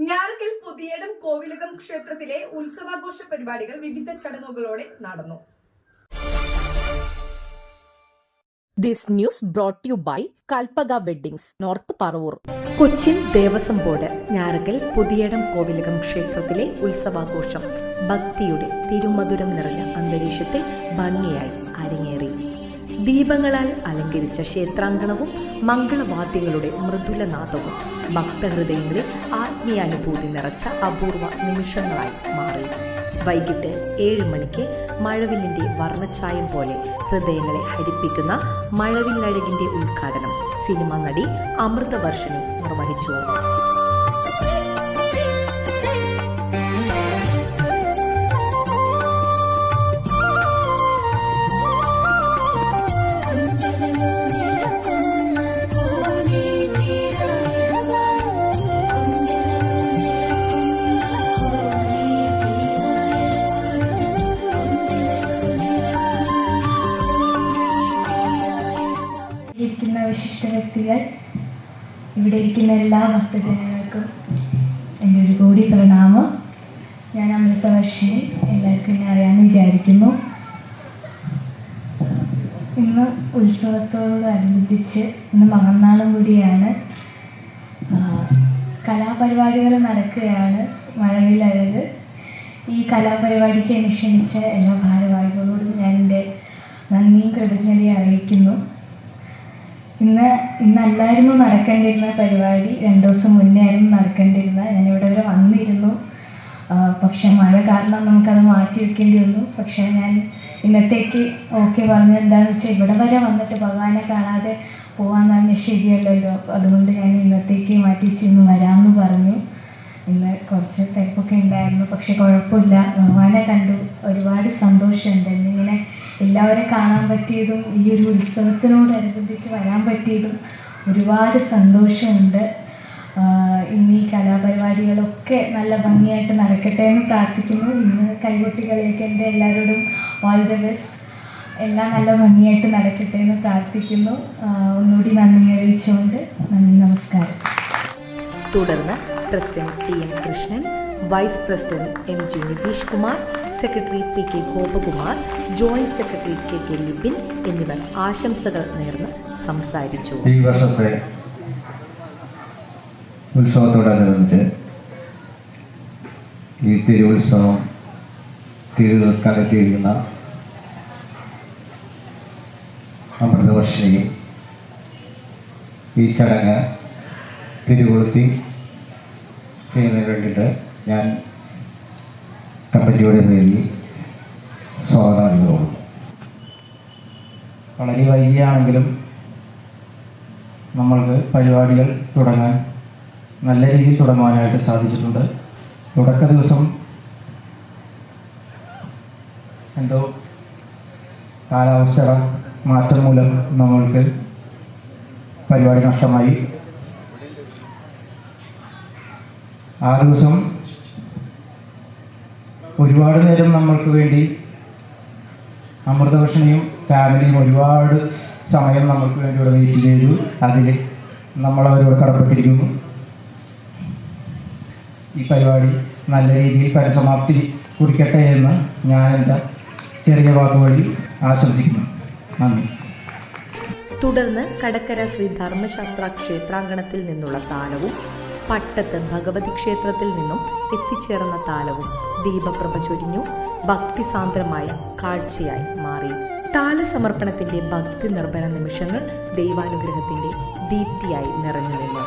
ഞാറക്കൽ പുതിയടം കോവിലകം ക്ഷേത്രത്തിലെ ഉത്സവാഘോഷ പരിപാടികൾ വിവിധ ചടങ്ങുകളോടെ നടന്നു. This news brought to you by Kalpaga Weddings, North Parvur. Cochin Devaswom board Njarakkal Puthiyadam Kovilakam ക്ഷേത്രത്തിലെ ഉത്സവാഘോഷം ഭക്തിയുടെ തിരുമധുരം നിറഞ്ഞ അന്തരീക്ഷത്തിൽ ഭംഗിയായി അരങ്ങേറി. ദീപങ്ങളാൽ അലങ്കരിച്ച ക്ഷേത്രാങ്കണവും മംഗളവാദ്യങ്ങളുടെ മൃദുലനാദവും ഭക്തഹൃദയങ്ങളിൽ ആത്മീയാനുഭൂതി നിറച്ച അപൂർവ നിമിഷങ്ങളായി മാറി. വൈകിട്ട് 7 മണിക്ക് മഴവില്ലിന്റെ വർണ്ണച്ചായം പോലെ ഹൃദയങ്ങളെ ഹരിപ്പിക്കുന്ന മഴവില്ലഴകിന്റെ ഉദ്ഘാടനം സിനിമാ നടി അമൃതവർഷിണി നിർവഹിച്ചു. ഇരിക്കുന്ന വിശിഷ്ട വ്യക്തികൾ, ഇവിടെ ഇരിക്കുന്ന എല്ലാ ഭക്തജനങ്ങൾക്കും എൻ്റെ ഒരു കോടി പ്രണാമം. ഞാൻ അമൃതവർഷിണി, എല്ലാവർക്കും എന്നെ അറിയാമെന്ന് വിചാരിക്കുന്നു. ഇന്ന് ഉത്സവത്തോടനുബന്ധിച്ച് ഇന്ന് മകന്നാളും കൂടിയാണ്. കലാപരിപാടികൾ നടക്കുകയാണ്. മഴവില്ലഴക് ഈ കലാപരിപാടിക്ക് എന്നെ ക്ഷണിച്ച എല്ലാ ഭാരവാഹികളോടും ഞാൻ എൻ്റെ നന്ദിയും കൃതജ്ഞതയും അറിയിക്കുന്നു. ഇന്നല്ലായിരുന്നു നടക്കേണ്ടിരുന്ന പരിപാടി, 2 ദിവസം മുന്നേ ആയിരുന്നു നടക്കേണ്ടിരുന്നത്. ഞാനിവിടെ വരെ വന്നിരുന്നു, പക്ഷെ മഴ കാരണം നമുക്കത് മാറ്റി വയ്ക്കേണ്ടി വന്നു. പക്ഷേ ഞാൻ ഇന്നത്തേക്ക് ഓക്കെ പറഞ്ഞത് എന്താണെന്ന് വെച്ചാൽ, ഇവിടെ വരെ വന്നിട്ട് ഭഗവാനെ കാണാതെ പോകാൻ തന്നെ ശരിയല്ലല്ലോ. അതുകൊണ്ട് ഞാൻ ഇന്നത്തേക്ക് മാറ്റി വെച്ച് ഇന്ന് വരാമെന്ന് പറഞ്ഞു. ഇന്ന് കുറച്ച് തിരക്കൊക്കെ ഉണ്ടായിരുന്നു, പക്ഷെ കുഴപ്പമില്ല. ഭഗവാനെ കണ്ടു, ഒരുപാട് സന്തോഷമുണ്ട്. എന്നിങ്ങനെ എല്ലാവരും കാണാൻ പറ്റിയതും ഈ ഒരു ഉത്സവത്തിനോടനുബന്ധിച്ച് വരാൻ പറ്റിയതും ഒരുപാട് സന്തോഷമുണ്ട്. ഇന്ന് ഈ കലാപരിപാടികളൊക്കെ നല്ല ഭംഗിയായിട്ട് നടക്കട്ടെ എന്ന് പ്രാർത്ഥിക്കുന്നു. ഇന്ന് കൈകൊട്ടികളിലേക്ക് എൻ്റെ എല്ലാവരോടും ഓൾ ദ ബെസ്റ്റ്. എല്ലാം നല്ല ഭംഗിയായിട്ട് നടക്കട്ടെ എന്ന് പ്രാർത്ഥിക്കുന്നു. ഒന്നുകൂടി നന്ദി അറിയിച്ചുകൊണ്ട് നന്ദി, നമസ്കാരം. തുടർന്ന് president TM Krishnan, vice president MG Nitish Kumar, secretary PK Gopakumar, joint secretary KK Libin എന്നിവർ ആശംസകൾ നേർന്ന് സംസാരിച്ചു. ഈ വർഷത്തെ ഉത്സവത്തോടനുബന്ധിച്ച് ഈ തിരുവുത്സവം കണ്ടെത്തിയിരിക്കുന്ന അമൃതവർഷിണിയും ഈ ചടങ്ങ് തിരുകൊളുത്തി ചെയ്യുന്നതിന് വേണ്ടിയിട്ട് ഞാൻ കമ്മിറ്റിയുടെ പേരിൽ സ്വാഗതം അറിയിക്കുന്നു. വളരെ വൈകിയാണെങ്കിലും നമ്മൾക്ക് പരിപാടികൾ തുടങ്ങാൻ നല്ല രീതിയിൽ തുടങ്ങുവാനായിട്ട് സാധിച്ചിട്ടുണ്ട്. തുടക്ക ദിവസം എന്തോ കാലാവസ്ഥയുടെ മാറ്റം മൂലം നമ്മൾക്ക് പരിപാടി നഷ്ടമായി. ആ ദിവസം ഒരുപാട് നേരം നമ്മൾക്ക് വേണ്ടി അമൃതവർഷിണിയും ഫാമിലിയും ഒരുപാട് സമയം നമ്മൾക്ക് വേണ്ടി ഇവിടെ വെയിറ്റ് ചെയ്തു. അതിൽ നമ്മളവരോട് കടപ്പെട്ടിരിക്കുന്നു. ഈ പരിപാടി നല്ല രീതിയിൽ പരിസമാപ്തി കുറിക്കട്ടെ എന്ന് ഞാൻ എൻ്റെ ചെറിയ വാക്കുവഴി ആശംസിക്കുന്നു. നന്ദി. തുടർന്ന് കടക്കര ശ്രീ ധർമ്മശാസ്ത്ര ക്ഷേത്രാങ്കണത്തിൽ നിന്നുള്ള താലവും പട്ടത്ത് ഭഗവതി ക്ഷേത്രത്തിൽ നിന്നും എത്തിച്ചേർന്ന താലവും ദീപപ്രഭ ചൊരിഞ്ഞു ഭക്തിസാന്ദ്രമായ കാഴ്ചയായി മാറി. താലസമർപ്പണത്തിന്റെ ഭക്തി നിർഭര നിമിഷങ്ങൾ ദൈവാനുഗ്രഹത്തിന്റെ ദീപ്തിയായി നിറഞ്ഞു നിന്നു.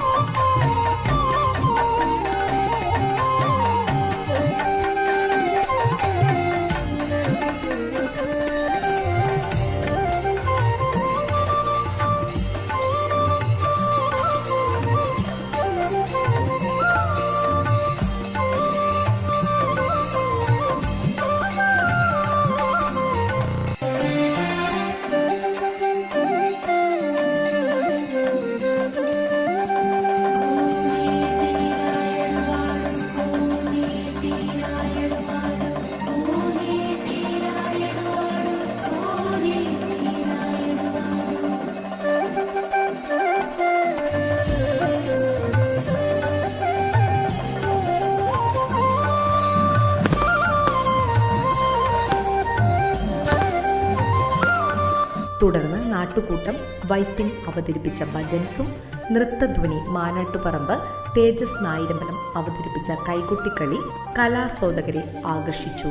തുടർന്ന് നാട്ടുകൂട്ടം വൈപ്പിൻ അവതരിപ്പിച്ച ഭജൻസും നൃത്തധ്വനി മാനാട്ടുപറമ്പ് തേജസ് നായിരമ്പലം അവതരിപ്പിച്ച കൈകൊട്ടിക്കളി കലാസ്വാദകരെ ആകർഷിച്ചു.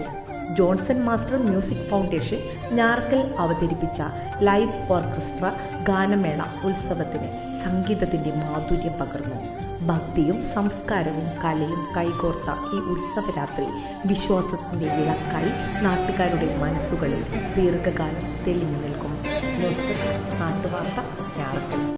Johnson master music foundation Njarakkal അവതരിപ്പിച്ച ലൈവ് ഓർക്കസ്ട്ര ഗാനമേള ഉത്സവത്തിന് സംഗീതത്തിൻ്റെ മാധുര്യം പകർന്നു. ഭക്തിയും സംസ്കാരവും കലയും കൈകോർത്ത ഈ ഉത്സവരാത്രി വിശ്വാസത്തിൻ്റെ വിളക്കായി നാട്ടുകാരുടെ മനസ്സുകളിൽ ദീർഘകാലം തെളിഞ്ഞു നിൽക്കും. ന്യൂസ് ഡെസ്ക് നാട്ടുവാർത്ത ഞാർക്കൽ.